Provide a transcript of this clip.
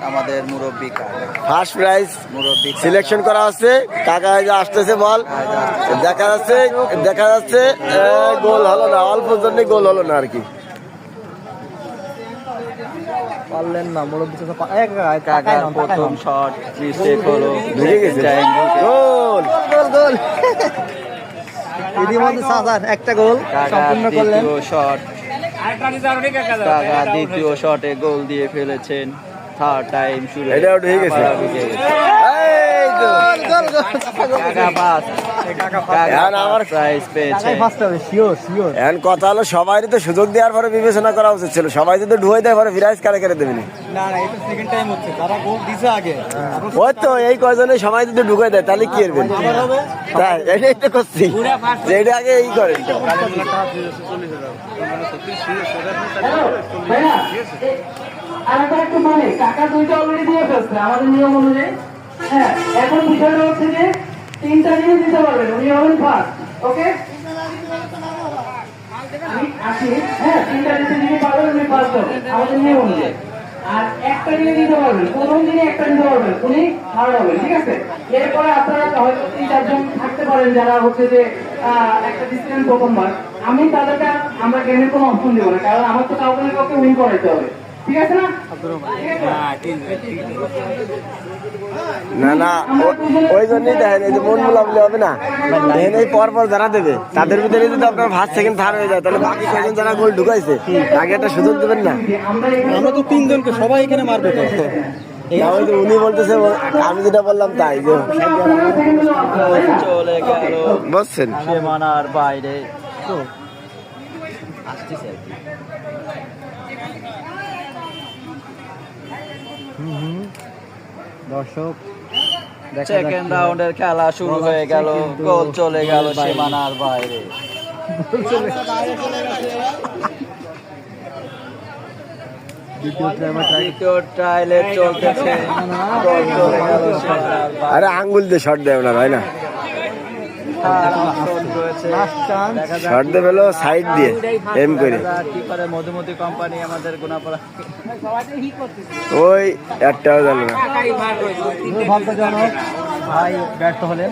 আমাদের মুরব্বী কাকা ফার্স্ট প্রাইজ মুরব্বী সিলেকশন করা হচ্ছে। কাকা এই যে আসতেছে, বল দেখা যাচ্ছে গোল হলো না, অল্প জন্য গোল হলো না আর কি। পারলেন না মুরব্বী কাকার প্রথম শট মিস্টেক হলো, ঢুকে গেছে গোল। গোল ইতিমধ্যে সাজার একটা গোল সম্পূর্ণ করলেন। দ্বিতীয় শট কাকা দ্বিতীয় শটে গোল দিয়ে ফেলেছেন। থার্ড টাইম শুরু, এটাও ঢুকে গেছে। এই তো। কাকা পাস, এখন আমার প্রাইজ পেয়েছে। ফার্স্ট হবে শিওর শিওর। এখন কথা হলো, সবাই তো সুযোগ দেওয়ার পরে বিবেচনা করা উচিত ছিল। সবাই যদি ঢুয়ে দেয় পরে প্রাইজ কারে কারে দেবেনি। না না এটা সেকেন্ড টাইম হচ্ছে, তারা গোল দিছে আগে। ওই তো এই কয়জনে সবাই যদি ঢুকে দেয় তাহলে কি করবেন? তাই এটাই তো করছি যে এটা আগে এই করেন। আরেকটা একটু মানে টাকা দুইটা অলরেডি দিয়ে ফেলছে আমাদের নিয়ম অনুযায়ী। হ্যাঁ, এখন বিষয়টা হচ্ছে যে তিনটা জিনিস দিতে পারবেন, উনি হবেন ফার্স্ট। ওকে, আমি আসি। হ্যাঁ, তিনটা জিনিস দিতে পারবেন, উনি ফার্স্ট হবেন আমাদের নিয়ম অনুযায়ী। আর একটা জিনিস দিতে পারবেন, প্রথম দিনে একটা দিতে পারবেন, উনি থার্ড হবেন। ঠিক আছে, এরপরে আপনারা হয়তো 3-4 জন থাকতে পারেন যারা হচ্ছে যে একটা ডিসিশন প্রথমবার। আমি তাদেরকে আমরা গেমের কোনো অপশন দেবো না, কারণ আমার তো কাউকে না কাউকে উইন করাইতে হবে। ঠিক আছে না? না না, ওই জন্যই দেখেন এই যে মন মোলামুলি হবে না, দেখেন এই পর পর যারা দেবে তাদের ভিতরে যদি আপনার ফার্স্ট সেকেন্ড থার্ড হয়ে যায় তাহলে বাকি কয়েকজন যারা গোল ঢুকাইছে তাকে একটা সুযোগ দেবেন না। আমরা তো তিনজনকে সবাই এখানে মারবে তো। না, ওই যে উনি বলতেছে, আমি যেটা বললাম তাই যে চলে গেল বুঝছেন। সীমানার বাইরে। তো আসতেছে আর কি। দর্শক সেকেন্ড রাউন্ডের খেলা শুরু হয়ে গেল, গোল চলে গেল সীমানার বাইরে। দ্বিতীয় ট্রায়ালে চলতেছে, গোল চলে গেল সীমানার বাইরে। আরে আঙ্গুল দিয়ে শর্ট দেয় ওনার, হয় না? শর্ট দিয়ে ফেলো সাইড দিয়ে এম করে। কি করে মধুমতি কোম্পানি আমাদের গুনাপাড়া ওই একটাও জানো না। দুর্ভাগ্যজনক ভাই ব্যর্থ হলেন।